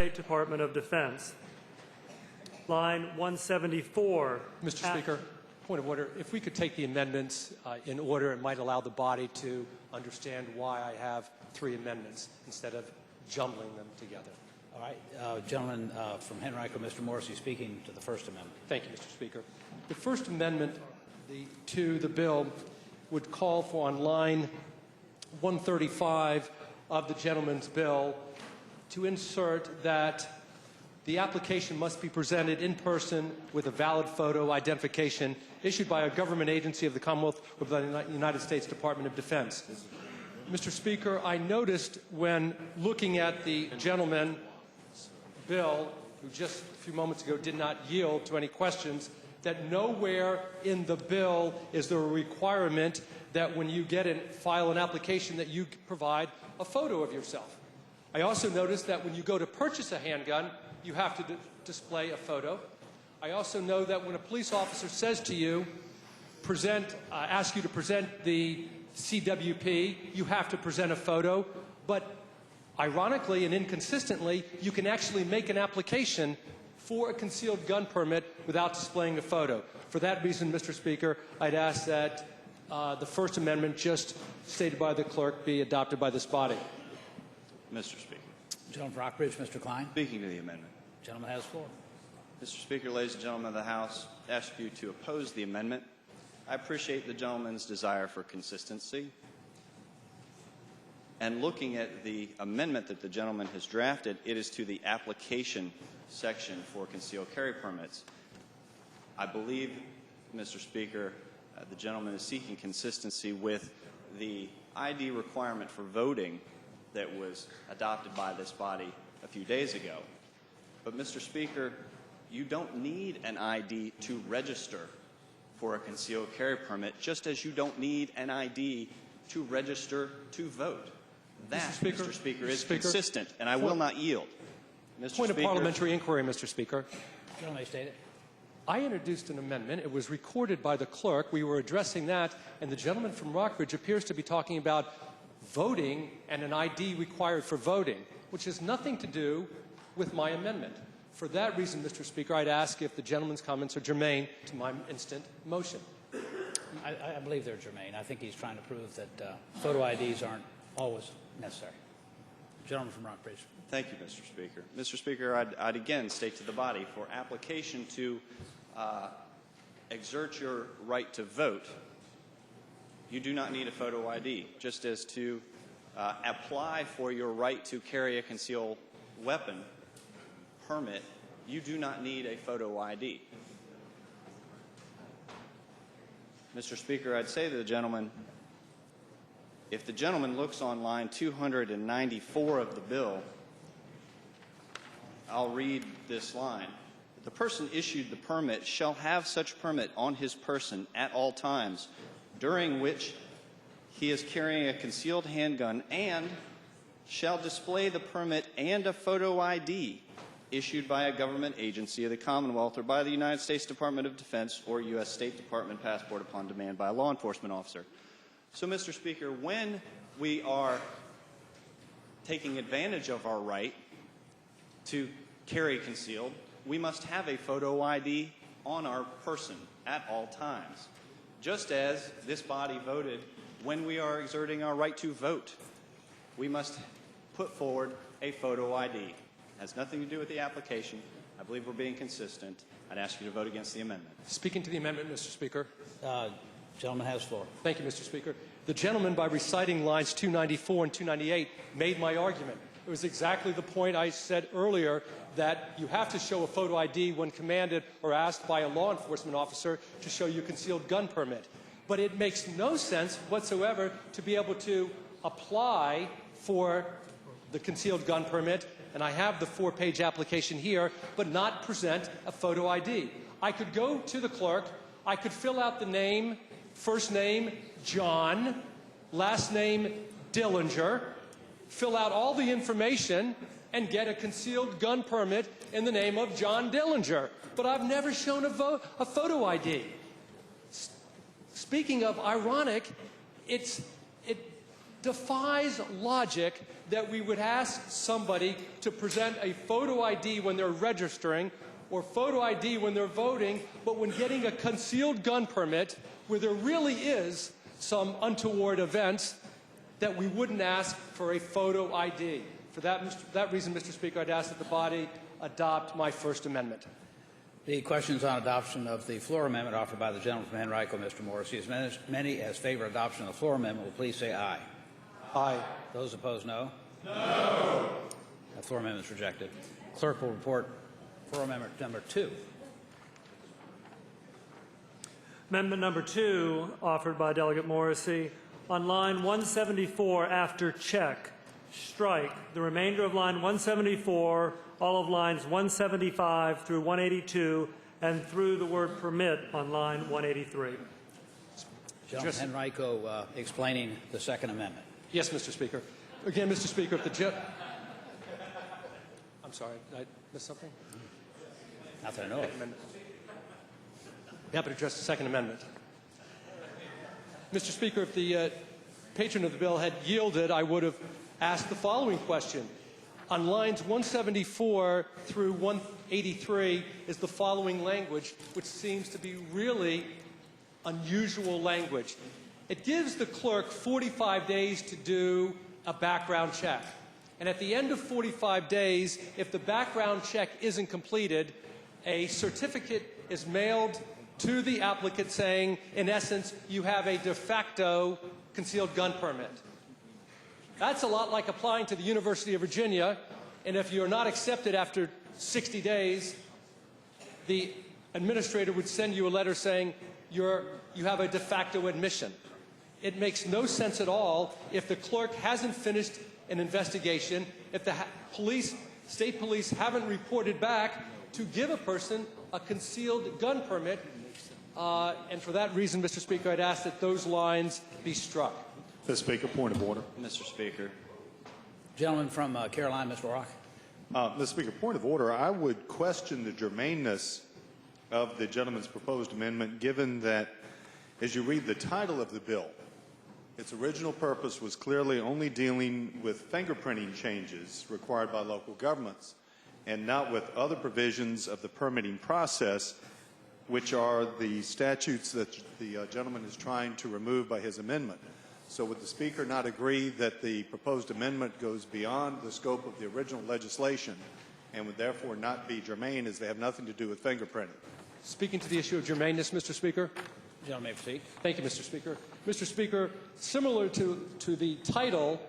State Department of Defense. Line 174. Mr. Speaker, point of order. If we could take the amendments in order, it might allow the body to understand why I have three amendments instead of jumbling them together. All right. Gentleman from Henrico, Mr. Morrissey, speaking to the First Amendment. Thank you, Mr. Speaker. The First Amendment to the bill would call for, on line 135 of the gentleman's bill, to insert that the application must be presented in person with a valid photo identification issued by a government agency of the Commonwealth or by the United States Department of Defense. Mr. Speaker, I noticed when looking at the gentleman's bill, who just a few moments ago did not yield to any questions, that nowhere in the bill is there a requirement that when you file an application that you provide a photo of yourself. I also noticed that when you go to purchase a handgun, you have to display a photo. I also know that when a police officer says to you, ask you to present the CWP, you have to present a photo. But ironically and inconsistently, you can actually make an application for a concealed gun permit without displaying a photo. For that reason, Mr. Speaker, I'd ask that the First Amendment, just stated by the clerk, be adopted by this body. Mr. Speaker. Gentleman from Rockbridge, Mr. Klein. Speaking to the amendment. Gentleman has the floor. Mr. Speaker, ladies and gentlemen of the House, I ask you to oppose the amendment. I appreciate the gentleman's desire for consistency. And looking at the amendment that the gentleman has drafted, it is to the application section for concealed carry permits. I believe, Mr. Speaker, the gentleman is seeking consistency with the ID requirement for voting that was adopted by this body a few days ago. But, Mr. Speaker, you don't need an ID to register for a concealed carry permit, just as you don't need an ID to register to vote. That, Mr. Speaker, is consistent, and I will not yield. Mr. Point of parliamentary inquiry, Mr. Speaker. Gentleman may state it. I introduced an amendment. It was recorded by the clerk. We were addressing that, and the gentleman from Rockbridge appears to be talking about voting and an ID required for voting, which has nothing to do with my amendment. For that reason, Mr. Speaker, I'd ask if the gentleman's comments are germane to my instant motion. I believe they're germane. I think he's trying to prove that photo IDs aren't always necessary. Gentleman from Rockbridge. Thank you, Mr. Speaker. Mr. Speaker, I'd again state to the body, for application to exert your right to vote, you do not need a photo ID, just as to apply for your right to carry a concealed weapon permit, you do not need a photo ID. Mr. Speaker, I'd say to the gentleman, if the gentleman looks on line 294 of the bill, I'll read this line. The person issued the permit shall have such permit on his person at all times, during which he is carrying a concealed handgun, and shall display the permit and a photo ID issued by a government agency of the Commonwealth or by the United States Department of Defense or U.S. State Department passport upon demand by a law enforcement officer. So, Mr. Speaker, when we are taking advantage of our right to carry concealed, we must have a photo ID on our person at all times, just as this body voted when we are exerting our right to vote. We must put forward a photo ID. It has nothing to do with the application. I believe we're being consistent. I'd ask you to vote against the amendment. Speaking to the amendment, Mr. Speaker. Gentleman has the floor. Thank you, Mr. Speaker. The gentleman, by reciting lines 294 and 298, made my argument. It was exactly the point I said earlier, that you have to show a photo ID when commanded or asked by a law enforcement officer to show your concealed gun permit. But it makes no sense whatsoever to be able to apply for the concealed gun permit, and I have the 4-page application here, but not present a photo ID. I could go to the clerk, I could fill out the name, first name, John, last name, Dillinger, fill out all the information, and get a concealed gun permit in the name of John Dillinger. But I've never shown a photo ID. Speaking of ironic, defies logic that we would ask somebody to present a photo ID when they're registering or photo ID when they're voting, but when getting a concealed gun permit where there really is some untoward events, that we wouldn't ask for a photo ID. For that reason, Mr. Speaker, I'd ask that the body adopt my First Amendment. The questions on adoption of the floor amendment offered by the gentleman from Henrico, Mr. Morrissey. As many as favor adoption of the floor amendment will please say aye. Aye. Those opposed, no. No. The floor amendment is rejected. Clerk will report floor amendment number 2. Amendment number 2, offered by Delegate Morrissey. On line 174, after check, strike the remainder of line 174, all of lines 175 through 182, and through the word permit on line 183. Gentleman Henrico explaining the Second Amendment. Yes, Mr. Speaker. Again, Mr. Speaker, if the I'm sorry, did I miss something? Not that I know of. Happy to address the Second Amendment. Mr. Speaker, if the patron of the bill had yielded, I would have asked the following question. On lines 174 through 183 is the following language, which seems to be really unusual language. It gives the clerk 45 days to do a background check. And at the end of 45 days, if the background check isn't completed, a certificate is mailed to the applicant saying, in essence, you have a de facto concealed gun permit. That's a lot like applying to the University of Virginia, and if you're not accepted after 60 days, the administrator would send you a letter saying you have a de facto admission. It makes no sense at all if the clerk hasn't finished an investigation, if the state police haven't reported back to give a person a concealed gun permit. And for that reason, Mr. Speaker, I'd ask that those lines be struck. Mr. Speaker, point of order. Mr. Speaker. Gentleman from Carolina, Mr. Rock. Mr. Speaker, point of order. I would question the germaneness of the gentleman's proposed amendment, given that, as you read the title of the bill, its original purpose was clearly only dealing with fingerprinting changes required by local governments and not with other provisions of the permitting process, which are the statutes that the gentleman is trying to remove by his amendment. So would the Speaker not agree that the proposed amendment goes beyond the scope of the original legislation and would therefore not be germane, as they have nothing to do with fingerprinting? Speaking to the issue of germaneness, Mr. Speaker. Gentleman may proceed. Thank you, Mr. Speaker. Mr. Speaker, similar to the title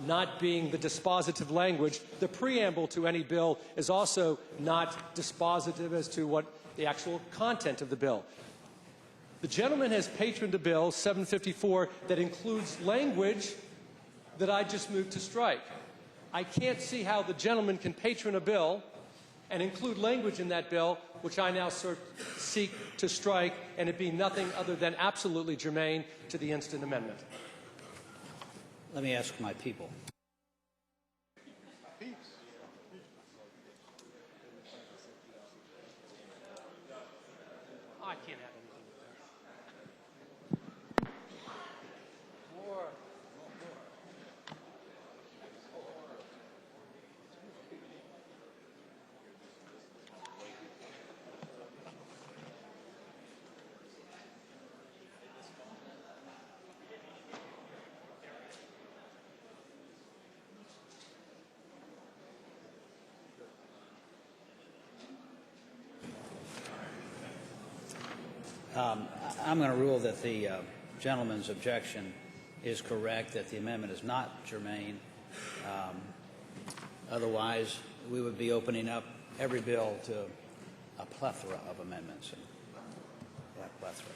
not being the dispositive language, the preamble to any bill is also not dispositive as to what the actual content of the bill. The gentleman has patroned a bill, 754, that includes language that I just moved to strike. I can't see how the gentleman can patron a bill and include language in that bill, which I now seek to strike, and it be nothing other than absolutely germane to the instant amendment. Let me ask my people. I can't have anything there. More. I'm going to rule that the gentleman's objection is correct, that the amendment is not germane. Otherwise, we would be opening up every bill to a plethora of amendments. Plethora.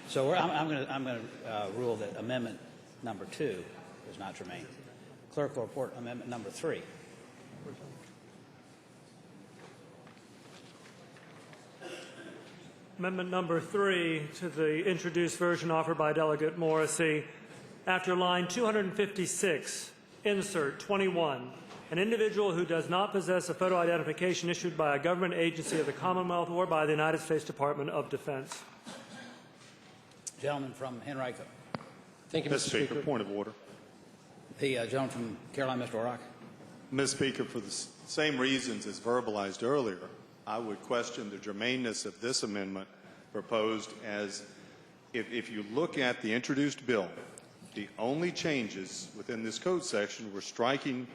So I'm going to rule that amendment number 2 is not germane. Clerk will report amendment number 3. Amendment number 3 to the introduced version offered by Delegate Morrissey. After line 256, insert 21, an individual who does not possess a photo identification issued by a government agency of the Commonwealth or by the United States Department of Defense. Gentleman from Henrico. Thank you, Mr. Mr. Speaker, point of order. The gentleman from Carolina, Mr. Orrock. Ms. Speaker, for the same reasons as verbalized earlier, I would question the germaneness of this amendment proposed as if you look at the introduced bill, the only changes within this code section were striking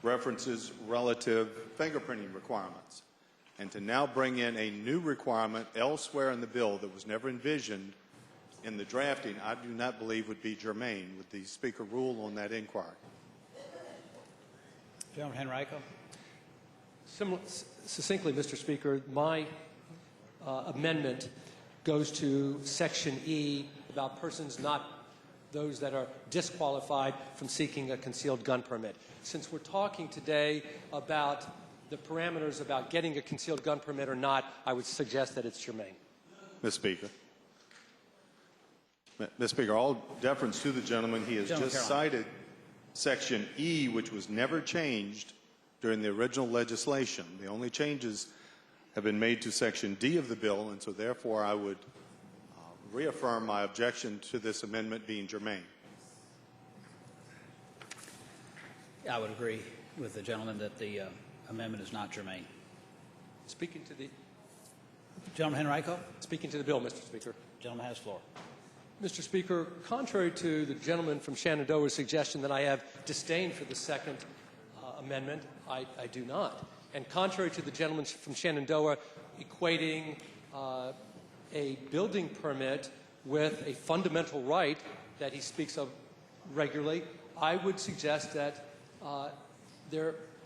references relative fingerprinting requirements. And to now bring in a new requirement elsewhere in the bill that was never envisioned in the drafting, I do not believe would be germane. Would the Speaker rule on that inquiry? Gentleman Henrico. Succinctly, Mr. Speaker, my amendment goes to Section E about persons not those that are disqualified from seeking a concealed gun permit. Since we're talking today about the parameters about getting a concealed gun permit or not, I would suggest that it's germane. Ms. Speaker. Ms. Speaker, all deference to the gentleman, he has just cited Section E, which was never changed during the original legislation. The only changes have been made to Section D of the bill, and so therefore I would reaffirm my objection to this amendment being germane. I would agree with the gentleman that the amendment is not germane. Speaking to the Gentleman Henrico. Speaking to the bill, Mr. Speaker. Gentleman has the floor. Mr. Speaker, contrary to the gentleman from Shenandoah's suggestion that I have disdain for the second amendment, I do not. And contrary to the gentleman from Shenandoah equating a building permit with a fundamental right that he speaks of regularly, I would suggest that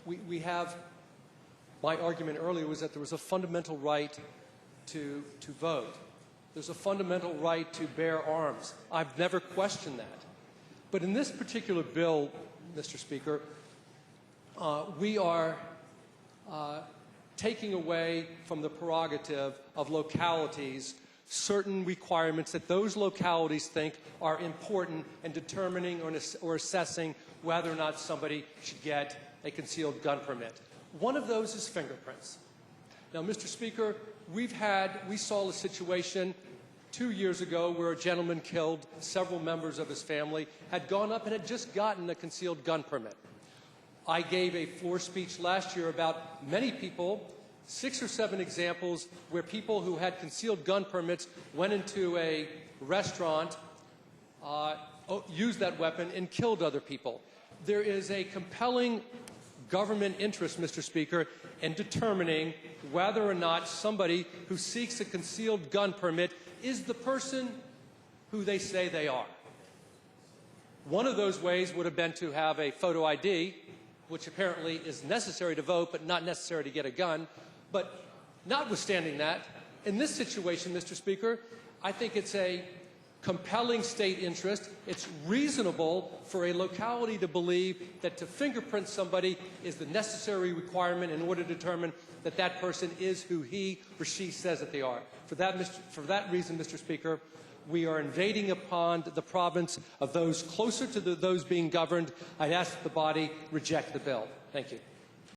we have, my argument earlier was that there was a fundamental right to vote. There's a fundamental right to bear arms. I've never questioned that. But in this particular bill, Mr. Speaker, we are taking away from the prerogative of localities certain requirements that those localities think are important in determining or assessing whether or not somebody should get a concealed gun permit. One of those is fingerprints. Now, Mr. Speaker, we saw a situation 2 years ago where a gentleman killed several members of his family, had gone up and had just gotten a concealed gun permit. I gave a floor speech last year about many people, 6 or 7 examples where people who had concealed gun permits went into a restaurant, used that weapon, and killed other people. There is a compelling government interest, Mr. Speaker, in determining whether or not somebody who seeks a concealed gun permit is the person who they say they are. One of those ways would have been to have a photo ID, which apparently is necessary to vote but not necessary to get a gun. But notwithstanding that, in this situation, Mr. Speaker, I think it's a compelling state interest. It's reasonable for a locality to believe that to fingerprint somebody is the necessary requirement in order to determine that that person is who he or she says that they are. For that reason, Mr. Speaker, we are invading upon the province of those closer to those being governed. I'd ask that the body reject the bill. Thank you.